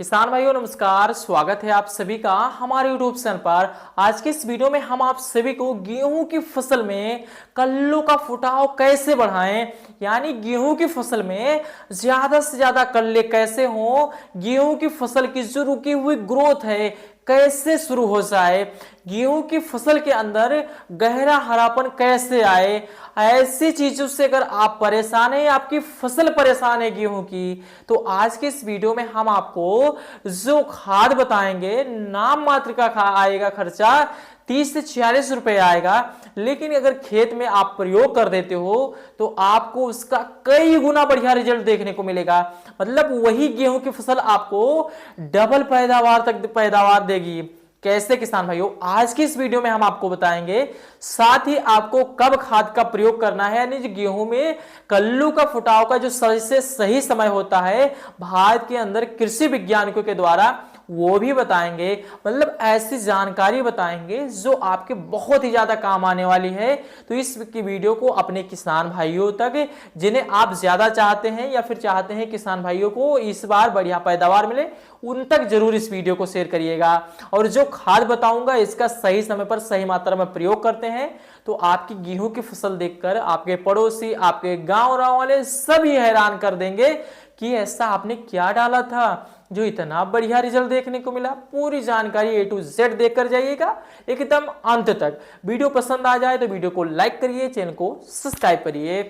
किसान भाइयों नमस्कार, स्वागत है आप सभी का हमारे YouTube चैनल पर। आज के इस वीडियो में हम आप सभी को गेहूं की फसल में कल्लों का फुटाव कैसे बढ़ाएं, यानी गेहूं की फसल में ज्यादा से ज्यादा कल्ले कैसे हों, गेहूं की फसल की जो रुकी हुई ग्रोथ है कैसे शुरू हो जाए, गेहूं की फसल के अंदर गहरा हरापन कैसे आए। ऐसी चीजों से अगर आप परेशान हैं, आपकी फसल परेशान है गेहूं की, तो आज के इस वीडियो में हम आपको जो खाद बताएंगे, नाम मात्र का आएगा खर्चा 30 से 46 रुपए आएगा, लेकिन अगर खेत में आप प्रयोग कर देते हो तो आपको उसका कई गुना बढ़िया रिजल्ट देखने को मिलेगा। मतलब वही गेहूं की फसल आपको डबल पैदावार देगी। कैसे किसान भाइयों, आज की इस वीडियो में हम आपको बताएंगे, साथ ही आपको कब खाद का प्रयोग करना है, यानी जो गेहूं में कल्लू का फुटाव का जो सही से सही समय होता है भारत के अंदर कृषि वैज्ञानिकों के द्वारा, वो भी बताएंगे। मतलब ऐसी जानकारी बताएंगे जो आपके बहुत ही ज्यादा काम आने वाली है। तो इस की वीडियो को अपने किसान भाइयों तक, जिन्हें आप ज्यादा चाहते हैं या फिर चाहते हैं किसान भाइयों को इस बार बढ़िया पैदावार मिले, उन तक जरूर इस वीडियो को शेयर करिएगा। और जो खाद बताऊंगा इसका सही समय पर सही मात्रा में प्रयोग करते हैं तो आपकी गेहूं की फसल देखकर आपके पड़ोसी, आपके गांव वाले सभी हैरान कर देंगे कि ऐसा आपने क्या डाला था जो इतना बढ़िया रिजल्ट देखने को मिला। पूरी जानकारी A to Z देखकर जाइएगा एकदम अंत तक। वीडियो पसंद आ जाए तो वीडियो को लाइक करिए, चैनल को सब्सक्राइब करिए।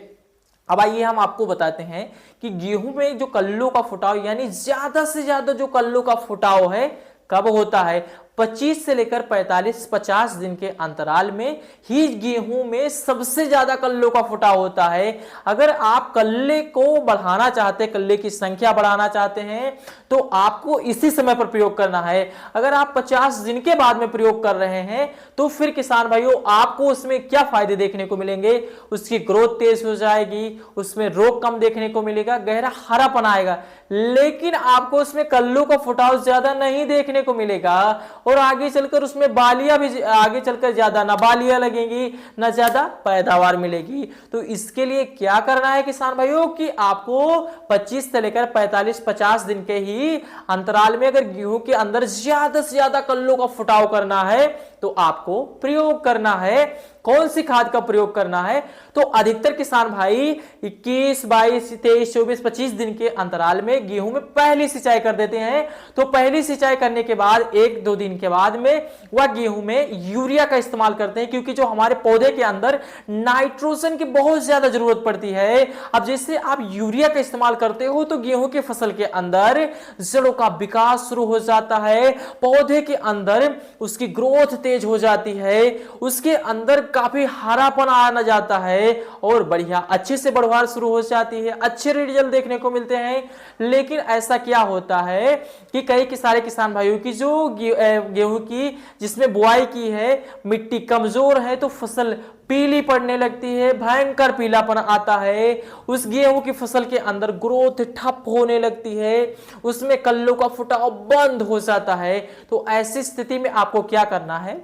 अब आइए हम आपको बताते हैं कि गेहूं में जो कल्लों का फुटाव, यानी ज्यादा से ज्यादा जो कल्लों का फुटाव है कब होता है। 25 से लेकर 45-50 दिन के अंतराल में ही गेहूं में सबसे ज्यादा कल्लों का फुटाव होता है। अगर आप कल्ले को बढ़ाना चाहते हैं, कल्ले की संख्या बढ़ाना चाहते हैं, तो आपको इसी समय पर प्रयोग करना है। अगर आप 50 दिन के बाद में प्रयोग कर रहे हैं तो फिर किसान भाइयों आपको उसमें क्या फायदे देखने को मिलेंगे, उसकी ग्रोथ तेज हो जाएगी, उसमें रोग कम देखने को मिलेगा, गहरा हरापन आएगा, लेकिन आपको उसमें कल्लों का फुटाव ज्यादा नहीं देखने को मिलेगा। और आगे चलकर उसमें बालियां भी आगे चलकर ज्यादा ना बालियां लगेंगी, ना ज्यादा पैदावार मिलेगी। तो इसके लिए क्या करना है किसान भाइयों कि आपको 25 से लेकर 45-50 दिन के ही अंतराल में अगर गेहूं के अंदर ज्यादा से ज्यादा कल्लों का फुटाव करना है तो आपको प्रयोग करना है। कौन सी खाद का प्रयोग करना है, तो अधिकतर किसान भाई 21, 22, 23, 24, 25 दिन के अंतराल में गेहूं में पहली सिंचाई कर देते हैं। तो पहली सिंचाई करने के बाद 1-2 दिन के बाद में वह गेहूं में यूरिया का इस्तेमाल करते हैं, क्योंकि जो हमारे पौधे के अंदर नाइट्रोजन की बहुत ज्यादा जरूरत पड़ती है। अब जैसे आप यूरिया का इस्तेमाल करते हो तो गेहूं के फसल के अंदर जड़ों का विकास शुरू हो जाता है, पौधे के अंदर उसकी ग्रोथ तेज हो जाती है, उसके अंदर काफी हरापन आना जाता है और बढ़िया अच्छे से बढ़वार शुरू हो जाती है, अच्छे रिजल्ट देखने को मिलते हैं। लेकिन ऐसा क्या होता है कि कई सारे किसान भाइयों की जो गेहूं की जिसमें बुआई की है मिट्टी कमजोर है तो फसल पीली पड़ने लगती है, भयंकर पीलापन आता है, उस गेहूं की फसल के अंदर ग्रोथ ठप होने लगती है, उसमें कल्लों का फुटाव बंद हो जाता है। तो ऐसी स्थिति में आपको क्या करना है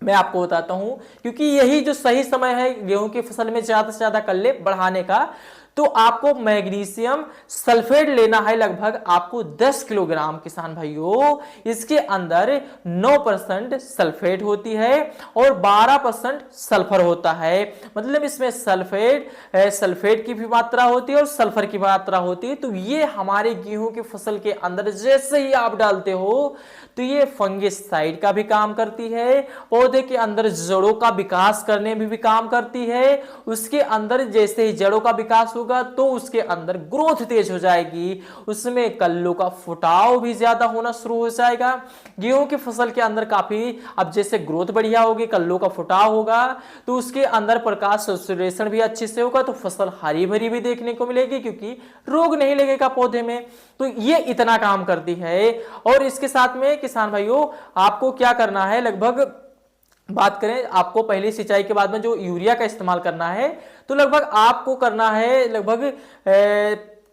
मैं आपको बताता हूं, क्योंकि यही जो सही समय है गेहूं की फसल में ज्यादा से ज्यादा कल्ले बढ़ाने का। तो आपको मैग्नीशियम सल्फेट लेना है, लगभग आपको 10 किलोग्राम किसान भाइयों। इसके अंदर 9% सल्फेट होती है और 12% सल्फर होता है। मतलब इसमें सल्फेट की भी मात्रा होती है और सल्फर की मात्रा होती है। तो ये हमारे गेहूं की फसल के अंदर जैसे ही आप डालते हो तो ये फंगिसाइड का भी काम करती है, पौधे के अंदर जड़ों का विकास करने में भी काम करती है। उसके अंदर जैसे ही जड़ों का विकास होगा तो उसके अंदर ग्रोथ तेज हो जाएगी, उसमें कल्लों का फुटाव भी ज्यादा होना शुरू हो जाएगा। गेहूं की फसल के अंदर काफी, अब जैसे ग्रोथ बढ़िया होगी, कल्लों का फुटाव होगा तो उसके अंदर प्रकाश संश्लेषण भी अच्छे से होगा, तो फसल हरी भरी भी देखने को मिलेगी, क्योंकि रोग नहीं लगेगा पौधे में। तो ये इतना काम करती है। और इसके साथ में किसान भाइयों आपको क्या करना है, लगभग बात करें आपको पहली सिंचाई के बाद में जो यूरिया का इस्तेमाल करना है तो लगभग आपको करना है लगभग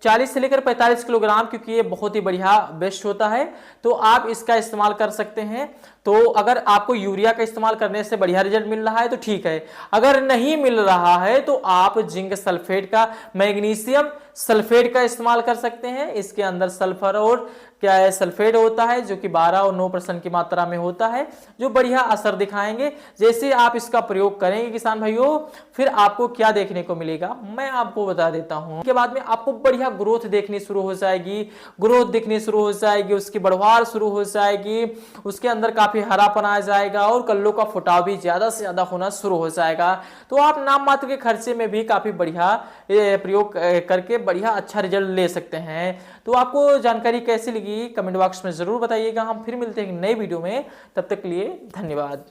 40 से लेकर 45 किलोग्राम, क्योंकि ये बहुत ही बढ़िया बेस्ट होता है तो आप इसका इस्तेमाल कर सकते हैं। तो अगर आपको यूरिया का इस्तेमाल करने से बढ़िया रिजल्ट मिल रहा है तो ठीक है, अगर नहीं मिल रहा है तो आप जिंक सल्फेट का, मैग्नीशियम सल्फेट का इस्तेमाल कर सकते हैं। इसके अंदर सल्फर और क्या है, सल्फेट होता है, जो कि 12 और 9% की मात्रा में होता है, जो बढ़िया असर दिखाएंगे। जैसे आप इसका प्रयोग करेंगे किसान भाइयों, फिर आपको क्या देखने को मिलेगा मैं आपको बता देता हूं। के बाद में आपको बढ़िया ग्रोथ देखनी शुरू हो जाएगी, ग्रोथ दिखनी शुरू हो जाएगी, उसकी बढ़वार शुरू हो जाएगी, उसके अंदर काफी हरापन आ जाएगा और कल्लों का फुटाव भी ज्यादा से ज्यादा होना शुरू हो जाएगा। तो आप नाम मात्र के खर्चे में भी काफी बढ़िया प्रयोग करके बढ़िया अच्छा रिजल्ट ले सकते हैं। तो आपको जानकारी कैसी लगी कमेंट बॉक्स में जरूर बताइएगा। हम फिर मिलते हैं एक नई वीडियो में, तब तक के लिए धन्यवाद।